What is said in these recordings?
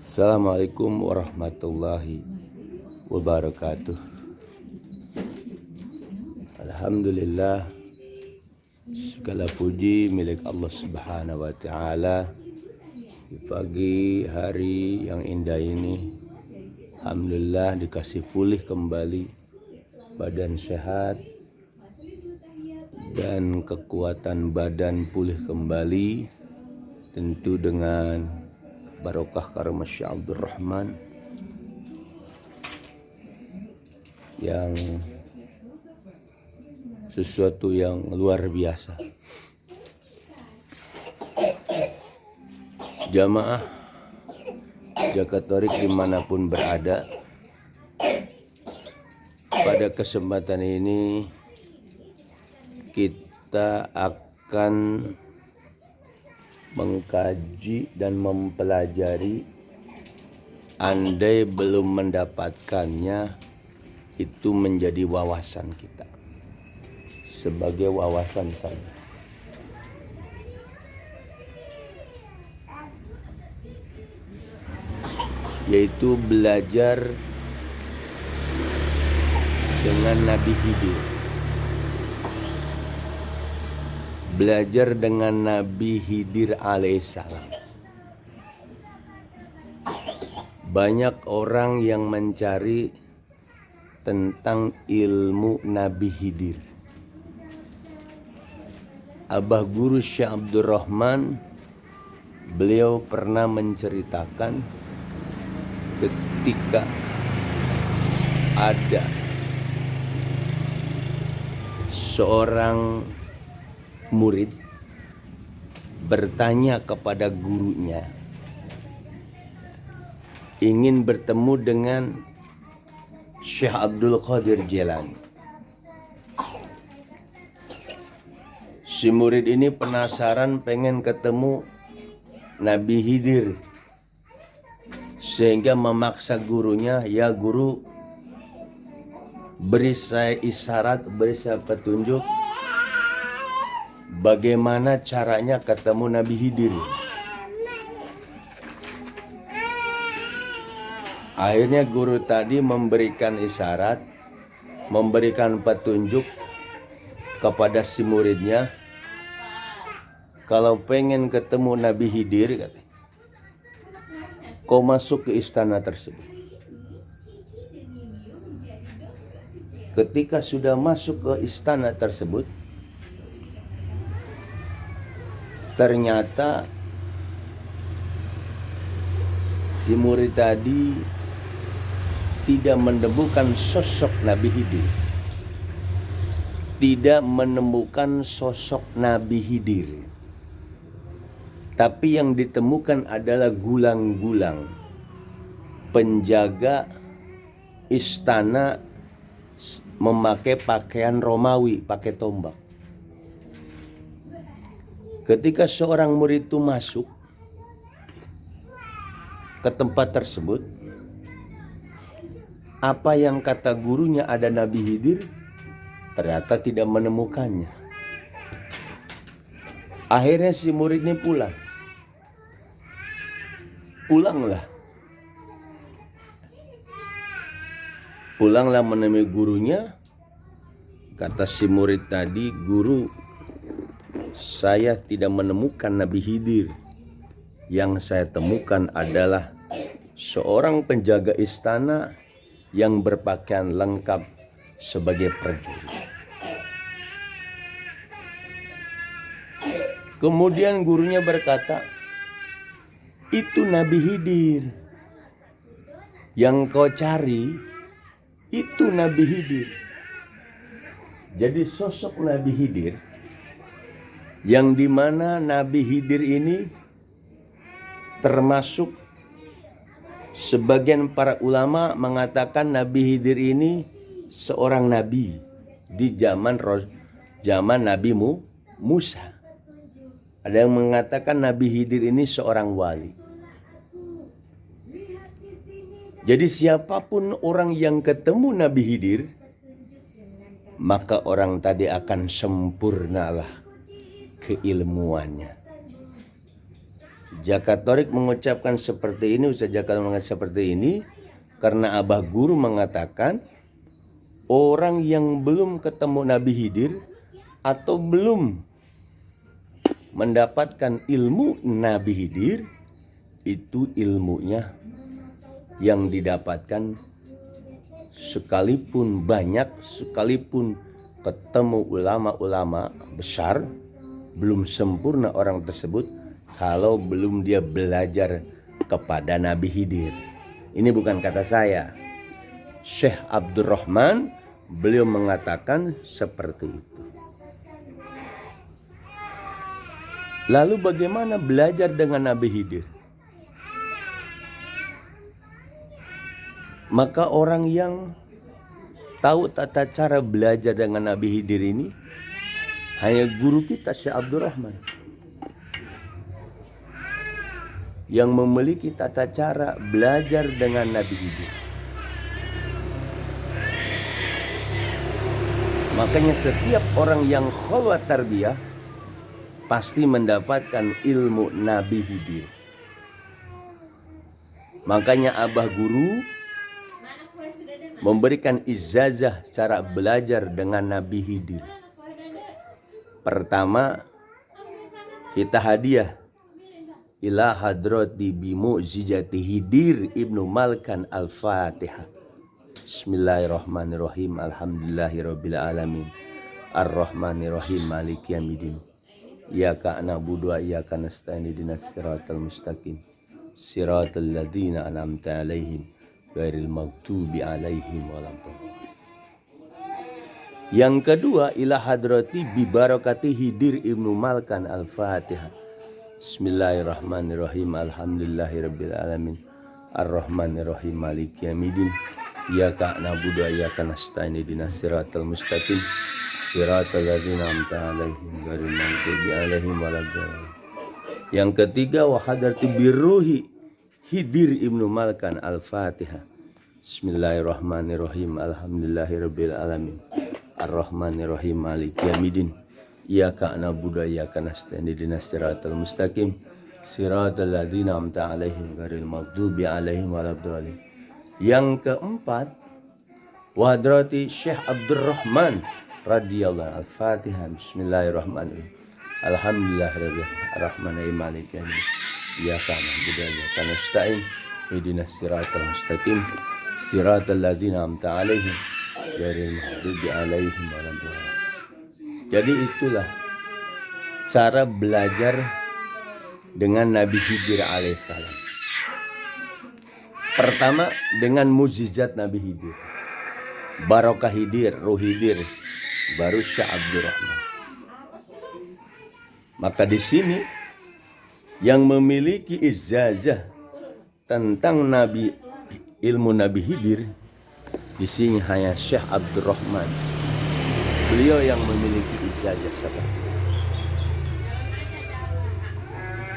Assalamualaikum warahmatullahi wabarakatuh. Alhamdulillah, segala puji milik Allah Subhanahu wa Ta'ala. Di pagi hari yang indah ini, alhamdulillah dikasih pulih kembali, badan sehat dan kekuatan badan pulih kembali, tentu dengan barokah karam Syekh Abdul Rahman yang sesuatu yang luar biasa. Jamaah Jakatorik dimanapun berada, pada kesempatan ini kita akan mengkaji dan mempelajari, andai belum mendapatkannya, itu menjadi wawasan kita, sebagai wawasan saja. Yaitu belajar dengan Nabi Khidir. Belajar dengan Nabi Khidir alaihissalam. Banyak orang yang mencari tentang ilmu Nabi Khidir. Abah Guru Syekh Abdul Rahman, beliau pernah menceritakan ketika ada seorang murid bertanya kepada gurunya, ingin bertemu dengan Syekh Abdul Qadir Jailani. Si murid ini penasaran, pengen ketemu Nabi Khidir, sehingga memaksa gurunya, ya guru, beri saya isyarat, beri saya petunjuk bagaimana caranya ketemu Nabi Khidir. Akhirnya guru tadi memberikan isyarat, memberikan petunjuk kepada si muridnya, kalau pengen ketemu Nabi Khidir, kau masuk ke istana tersebut. Ketika sudah masuk ke istana tersebut, ternyata si murid tadi tidak menemukan sosok Nabi Khidir. Tidak menemukan sosok Nabi Khidir. Tapi yang ditemukan adalah gulang-gulang penjaga istana memakai pakaian Romawi, pakai tombak. Ketika seorang murid itu masuk ke tempat tersebut, apa yang kata gurunya ada Nabi Khidir, ternyata tidak menemukannya. Akhirnya si murid ini pulang. Pulanglah menemui gurunya. Kata si murid tadi, guru, saya tidak menemukan Nabi Khidir. Yang saya temukan adalah seorang penjaga istana yang berpakaian lengkap sebagai prajurit. Kemudian gurunya berkata, itu Nabi Khidir. Yang kau cari, itu Nabi Khidir. Jadi sosok Nabi Khidir, yang dimana Nabi Khidir ini termasuk sebagian para ulama mengatakan Nabi Khidir ini seorang nabi di zaman Nabi Musa. Ada yang mengatakan Nabi Khidir ini seorang wali. Jadi siapapun orang yang ketemu Nabi Khidir, maka orang tadi akan sempurnalah keilmuannya. Jaka Torik mengucapkan seperti ini, Ustaz Jaka mengatakan seperti ini karena Abah Guru mengatakan orang yang belum ketemu Nabi Khidir atau belum mendapatkan ilmu Nabi Khidir, itu ilmunya yang didapatkan sekalipun banyak, sekalipun ketemu ulama-ulama besar, belum sempurna orang tersebut kalau belum dia belajar kepada Nabi Khidir. Ini bukan kata saya, Syekh Abdurrahman, beliau mengatakan seperti itu. Lalu bagaimana belajar dengan Nabi Khidir? Maka orang yang tahu tata cara belajar dengan Nabi Khidir ini hanya guru kita Syekh Abdurrahman, yang memiliki tata cara belajar dengan Nabi Khidir. Makanya setiap orang yang khalwat tarbiyah pasti mendapatkan ilmu Nabi Khidir. Makanya Abah Guru memberikan ijazah cara belajar dengan Nabi Khidir. Pertama, kita hadiah ila hadrati bimu'jizati Khidir Ibnu Malkan Al-Fatihah. Bismillahirrahmanirrahim. Alhamdulillahirabbil alamin. Ar-Rahmanirrahim. Maliki yaumiddin. Iyyaka na'budu wa iyyaka nasta'in. Ihdinas siratal mustaqim. Siratal ladzina an'amta 'alaihim ghairil maghdubi 'alaihim waladdallin. Yang kedua, ila hadrati bi barakati Khidir Ibnu Malkan Al-Fatihah. Bismillahirrahmanirrahim. Alhamdulillahirabbil alamin. Ar-Rahmanirrahim. Maliki yaumiddin. Iyyaka na'budu wa iyyaka nasta'in. Ihdinas siratal mustaqim. Siratal ladzina an'amta 'alaihim ghairil maghdubi 'alaihim waladdallin. Yang ketiga, wa hadrati birruhi Khidir Ibnu Malkan Al-Fatihah. Bismillahirrahmanirrahim. Alhamdulillahirabbil alamin. Ar-Rahmanirrahim. Maliki yaumiddin. Iyyaka na'budu wa iyyaka nasta'in. Ihdinas siratal mustaqim. Siratal ladzina an'amta 'alaihim ghairil maghdubi 'alaihim waladdallin. Yang keempat, wa hadrati Syekh Abdurrahman radhiyallahu Al-Fatihah. Bismillahirrahmanirrahim. Alhamdulillahirabbil alamin. Maliki yaumiddin. Iyyaka na'budu wa iyyaka nasta'in. Ihdinas siratal mustaqim. Siratal ladzina an'amta 'alaihim ghairil maghdubi 'alaihim waladdallin. Jadi itulah cara belajar dengan Nabi Khidir alaihissalam. Pertama, dengan mukjizat Nabi Khidir, barokah Khidir, ruh Khidir, baru Syekh Abdurrahman. Maka di sini yang memiliki ijazah tentang ilmu Nabi Khidir di sini hanya Syekh Abdurrahman. Beliau yang memiliki ijazah seperti itu.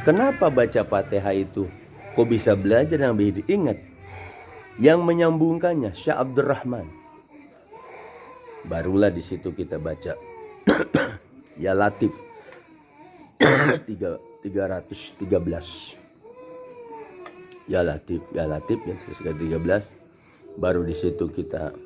Kenapa baca Fatihah itu kok bisa belajar Nabi Khidir? Ingat, yang menyambungkannya Syekh Abdurrahman. Barulah di situ kita baca Ya Latif 313. Ya Latif yang 313. Baru di situ kita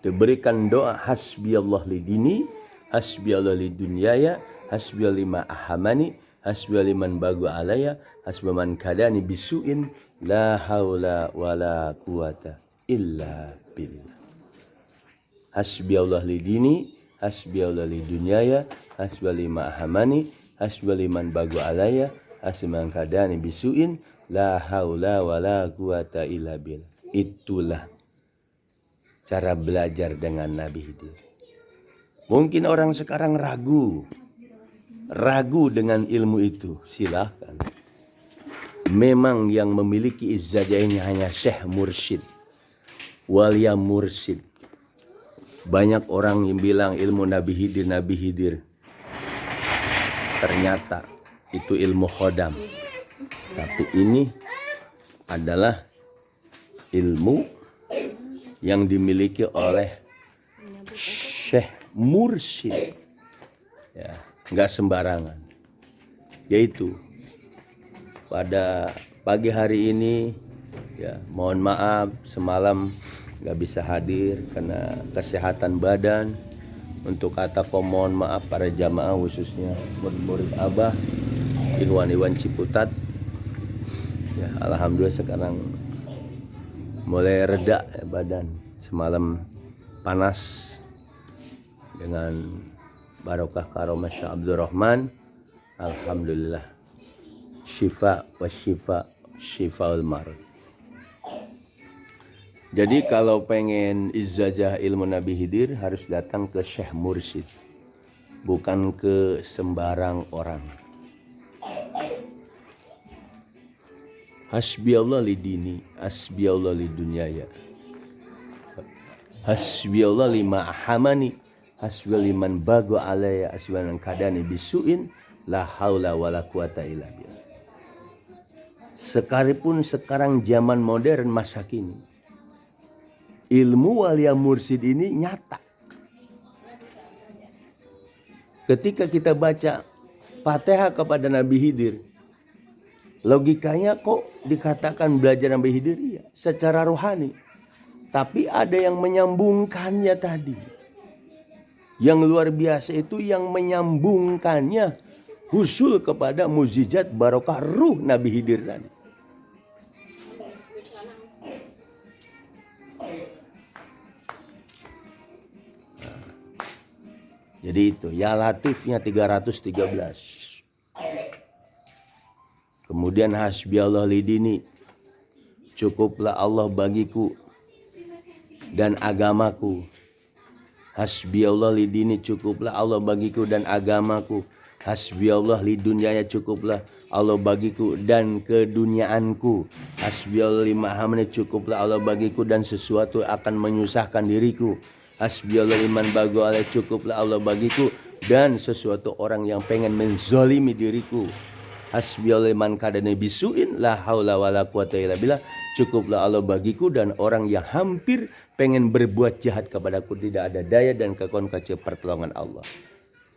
diberikan doa hasbiyallah lidini, hasbiyallah lidunyaya, hasbiyallah lima ahamani, hasbiyallah liman bagu alaya, hasbaman kadani bisuin, la haula wala quwata illa billah. Hasbiyallah lidini, hasbiyallah lidunyaya, hasbiyallah lima ahamani, hasbiyallah liman bagu alaya, hasbaman kadani bisuin, la haula wala quwata illa billah. Itulah cara belajar dengan Nabi Khidir. Mungkin orang sekarang ragu dengan ilmu itu. Silahkan. Memang yang memiliki ijazah ini hanya Syekh Mursyid, Walia Mursyid. Banyak orang yang bilang ilmu Nabi Khidir. Ternyata itu ilmu khodam. Tapi ini adalah ilmu yang dimiliki oleh Syekh Mursyid, ya, nggak sembarangan, yaitu pada pagi hari ini. Ya, mohon maaf semalam nggak bisa hadir karena kesehatan badan. Untuk kata mohon maaf para jamaah, khususnya murid-murid Abah, Iwan Ciputat. Ya, alhamdulillah sekarang mulai reda ya badan. Semalam panas dengan barokah karomah Syekh Abdurrahman. Alhamdulillah. Syifa wa syifaul marad. Jadi kalau pengen izajah ilmu Nabi Khidir harus datang ke Syekh Mursyid, bukan ke sembarang orang. Hasbiyallah li dini, hasbiyallah li dunyaya, hasbiyallah lima ahamani, hasbiyallah liman bago alaya, hasbiyallah kadani bisuin, la haula wala quwata illa billah. Sekalipun sekarang zaman modern masa kini, ilmu walia mursyid ini nyata. Ketika kita baca Fatihah kepada Nabi Khidir, logikanya kok dikatakan belajar Nabi Khidir? Iya, secara rohani. Tapi ada yang menyambungkannya tadi. Yang luar biasa itu yang menyambungkannya husul kepada mukjizat barokah ruh Nabi Khidir tadi. Jadi itu ya latifnya 313. Kemudian hasbiyallah lidini, cukuplah Allah bagiku dan agamaku. Hasbiyallah lidini, cukuplah Allah bagiku dan agamaku. Hasbiyallah lidunyaya, cukuplah Allah bagiku dan keduniaanku. Hasbiyallah limahamni, cukuplah Allah bagiku dan sesuatu akan menyusahkan diriku. Hasbiyallah liman bago alai, cukuplah Allah bagiku dan sesuatu orang yang pengen menzalimi diriku. Hasbiyallah liman kadani bisuin, la haula wala quwata illa billah, cukuplah Allah bagiku dan orang yang hampir pengen berbuat jahat kepadaku, tidak ada daya dan kekuatan kecuali pertolongan Allah.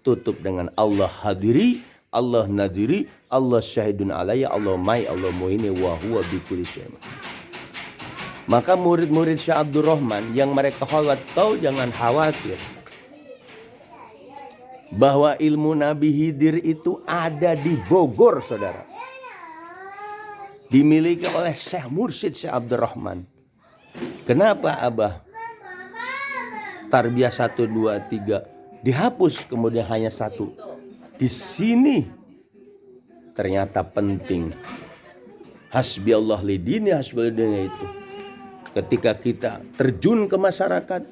Tutup dengan Allah hadiri, Allah nadiri, Allah syahidun alaya, Allah mai, Allah muhini, wa huwa bikulli syai'in. Maka murid-murid Syekh Abdurrahman yang mereka khawatir, kau jangan khawatir bahwa ilmu Nabi Khidir itu ada di Bogor, saudara. Dimiliki oleh Syekh Mursyid Syekh Abdurrahman. Kenapa Abah Tarbiyah 1, 2, 3 dihapus kemudian hanya 1? Di sini ternyata penting. Hasbiyallah lidini, hasbiyallah lidini itu. Ketika kita terjun ke masyarakat,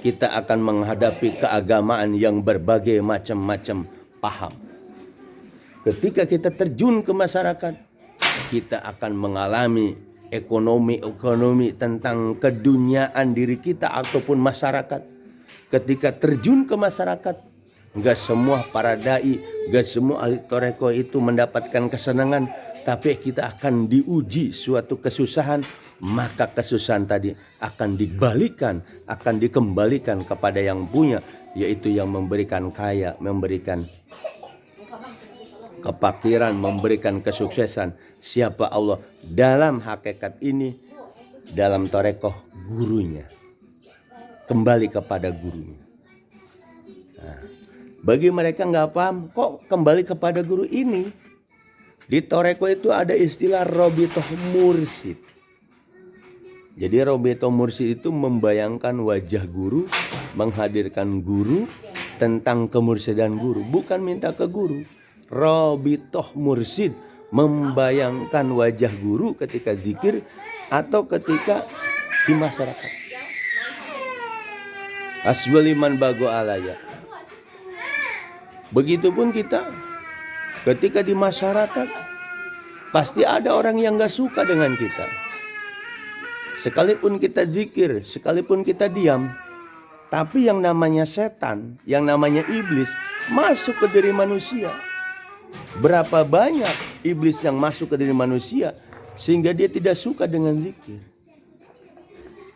kita akan menghadapi keagamaan yang berbagai macam-macam paham. Ketika kita terjun ke masyarakat, kita akan mengalami ekonomi tentang keduniaan diri kita ataupun masyarakat. Ketika terjun ke masyarakat, enggak semua para dai, enggak semua ahli toreko itu mendapatkan kesenangan, tapi kita akan diuji suatu kesusahan. Maka kesusahan tadi akan dibalikan, akan dikembalikan kepada yang punya, yaitu yang memberikan kaya, memberikan kepakiran, memberikan kesuksesan. Siapa Allah? Dalam hakikat ini, dalam torekoh gurunya. Kembali kepada gurunya. Nah, bagi mereka nggak paham, kok kembali kepada guru ini? Di torekoh itu ada istilah robitoh mursyid. Jadi Robeto Mursyid itu membayangkan wajah guru, menghadirkan guru, tentang kemursyidaan guru. Bukan minta ke guru. Robitoh Mursyid membayangkan wajah guru ketika zikir atau ketika di masyarakat. Aswaliman bago alaya. Begitupun kita ketika di masyarakat pasti ada orang yang gak suka dengan kita. Sekalipun kita zikir, sekalipun kita diam, tapi yang namanya setan, yang namanya iblis masuk ke diri manusia. Berapa banyak iblis yang masuk ke diri manusia sehingga dia tidak suka dengan zikir.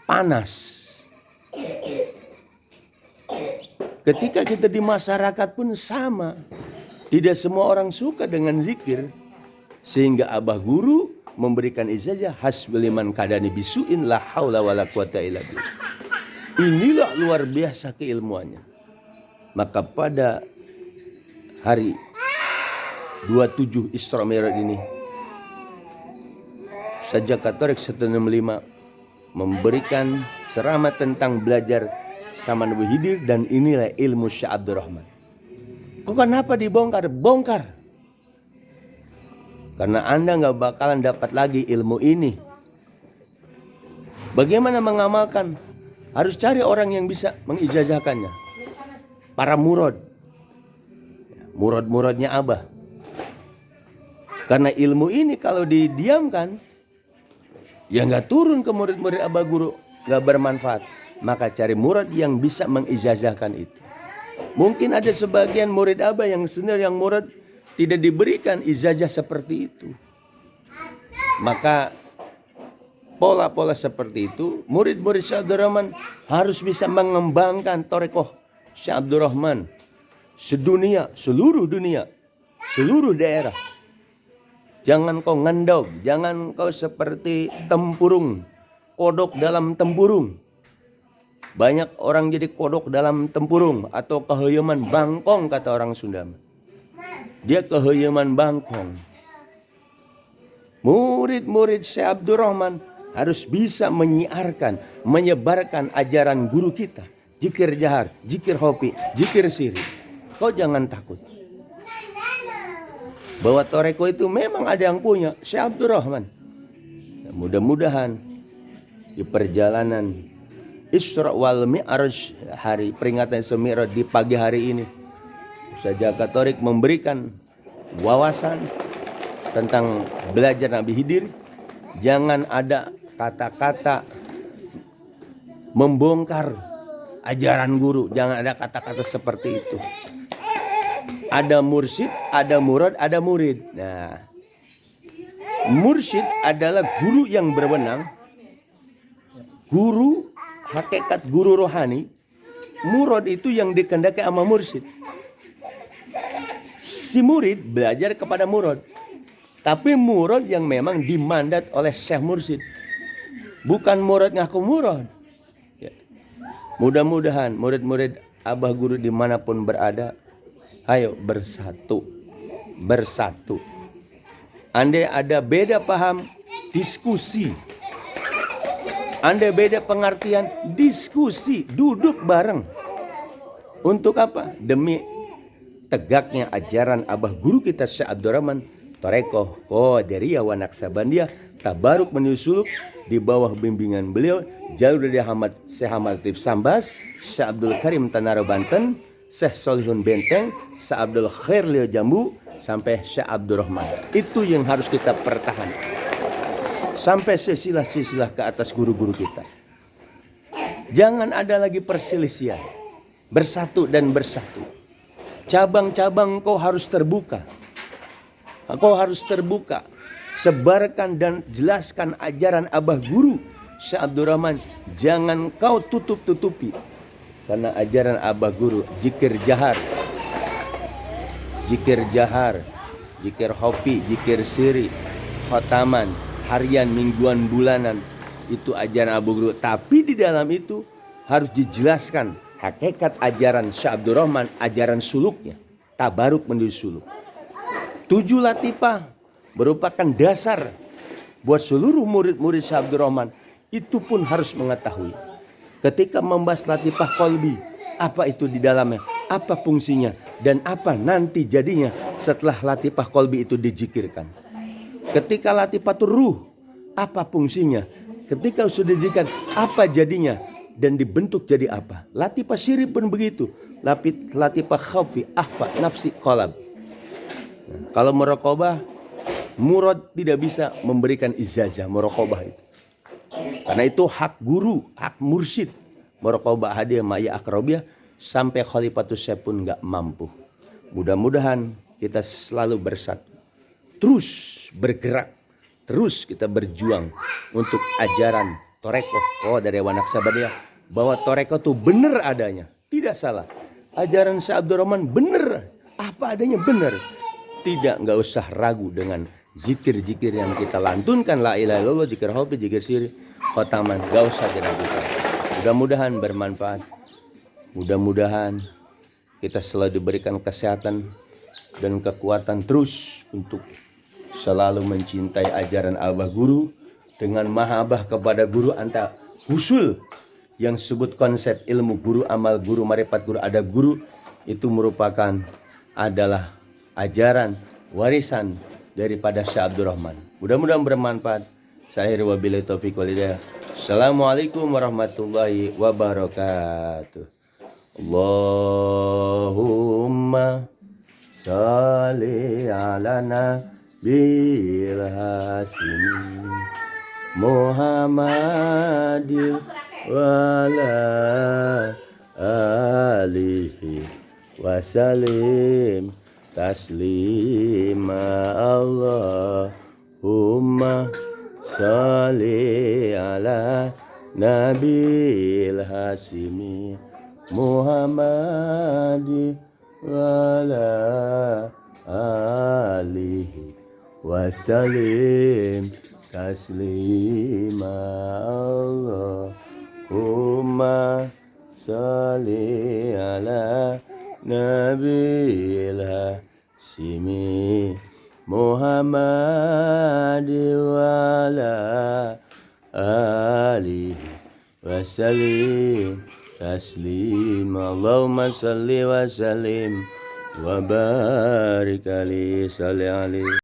Panas. Ketika kita di masyarakat pun sama. Tidak semua orang suka dengan zikir. Sehingga abah guru memberikan ijazah hasbiliman kadani bisuin la haula wala quwata illa billah. Inilah luar biasa keilmuannya. Maka pada hari 27 Isra Mi'raj ini Saja Katolik 165 memberikan ceramah tentang belajar sama Nabi Khidir, dan inilah ilmu Syekh Abdurrahman. Kok kenapa dibongkar? Bongkar. Karena Anda nggak bakalan dapat lagi ilmu ini. Bagaimana mengamalkan? Harus cari orang yang bisa mengijazahkannya. Para murad. Murad-muradnya Abah. Karena ilmu ini kalau didiamkan, ya nggak turun ke murid-murid Abah guru, nggak bermanfaat. Maka cari murad yang bisa mengijazahkan itu. Mungkin ada sebagian murid Abah yang senior, yang murad tidak diberikan ijazah seperti itu. Maka pola-pola seperti itu, murid-murid Syekh Abdurrahman harus bisa mengembangkan torekoh Syekh Abdurrahman sedunia, seluruh dunia, seluruh daerah. Jangan kau ngendog, jangan kau seperti tempurung, kodok dalam tempurung. Banyak orang jadi kodok dalam tempurung atau keheyeman bangkong, kata orang Sunda. Dia keheyeman bangkong. Murid-murid Syekh Abdurrahman harus bisa menyiarkan, menyebarkan ajaran guru kita. Zikir jahar, zikir hopi, zikir siri. Kau jangan takut. Bahwa toreko itu memang ada yang punya, Syekh Abdurrahman. Mudah-mudahan di perjalanan Isra wal Mi'raj, hari peringatan Isra Mi'raj di pagi hari ini, Ustaz Katolik memberikan wawasan tentang belajar Nabi Khidir. Jangan ada kata-kata membongkar ajaran guru, jangan ada kata-kata seperti itu. Ada mursyid, ada murad, ada murid. Nah, mursyid adalah guru yang berwenang, guru hakikat, guru rohani. Murad itu yang dikehendaki sama mursyid. Si murid belajar kepada murad, tapi murad yang memang dimandat oleh Syekh Mursyid, bukan murad ngaku murad. Ya. Mudah-mudahan murid-murid Abah guru dimanapun berada, ayo bersatu, bersatu. Andai ada beda paham, diskusi. Andai beda pengertian, diskusi, duduk bareng. Untuk apa? Demi tegaknya ajaran Abah guru kita Syekh Abdurrahman, Torekoh Qadiriyah wa Naqsabandiyah, tabaruk menyusul di bawah bimbingan beliau Jalur dari Syekh Ahmad Latif Sambas, Syekh Abdul Karim Tanara Banten, Syekh Solihun Benteng, Syekh Abdul Khair Leo Jambu, sampai Syekh Abdurrahman. Itu yang harus kita pertahankan sampai silsilah-silsilah ke atas guru-guru kita. Jangan ada lagi perselisihan. Bersatu dan bersatu. Cabang-cabang kau harus terbuka. Kau harus terbuka. Sebarkan dan jelaskan ajaran Abah guru Syekh Abdurrahman. Jangan kau tutup-tutupi. Karena ajaran Abah guru, zikir jahar, zikir hopi, zikir siri, khotaman, harian, mingguan, bulanan, itu ajaran Abah guru. Tapi di dalam itu harus dijelaskan hakikat ajaran Syekh Abdurrahman, ajaran suluknya, tabaruk menuju suluk. 7 latifah merupakan dasar buat seluruh murid-murid Syekh Abdurrahman. Itu pun harus mengetahui. Ketika membahas latifah qalbi, apa itu di dalamnya, apa fungsinya, dan apa nanti jadinya setelah latifah qalbi itu dizikirkan. Ketika latifatul ruh, apa fungsinya? Ketika sudah dizikirkan, apa jadinya dan dibentuk jadi apa? Latifah siri pun begitu. Latifah khaufi, ahfa, nafsi, qalab. Nah, kalau muraqabah, murad tidak bisa memberikan ijazah muraqabah itu. Karena itu hak guru, hak mursyid. Muraqabah hadiah maya akrobiyah sampai Khalifatus Syekh pun nggak mampu. Mudah-mudahan kita selalu bersatu. Terus bergerak, terus kita berjuang untuk ajaran Torekoh dari Naqsabandiyah, bahwa Torekoh itu benar adanya, tidak salah. Ajaran Syekh Abdurrahman benar, apa adanya benar. Tidak, nggak usah ragu dengan zikir-zikir yang kita lantunkan, la ilaha illallah, zikir hobi, zikir siri, khotaman, gak usah diragukan. Mudah-mudahan bermanfaat. Mudah-mudahan kita selalu diberikan kesehatan dan kekuatan terus untuk selalu mencintai ajaran Abah Guru dengan mahabbah kepada guru, anta husul yang sebut konsep ilmu guru, amal guru, marifat guru, adab guru, itu merupakan adalah ajaran warisan daripada Syekh Abdul Rahman. Mudah-mudahan bermanfaat. Saya wabillahi taufiq wal hidayah. Assalamualaikum warahmatullahi wabarakatuh. Allahumma salli ala nabil hasim Muhammadin wa ala alihi wasallim taslima. Allahumma salli ala nabil hasimi Muhammadi wa ala alihi wasallim taslima. Allahumma salli ala nabil hasimi Muhammadi wa ala alihi wasallim taslim. Allahumma salli wa sallim wa barik alaihi salli alaihi.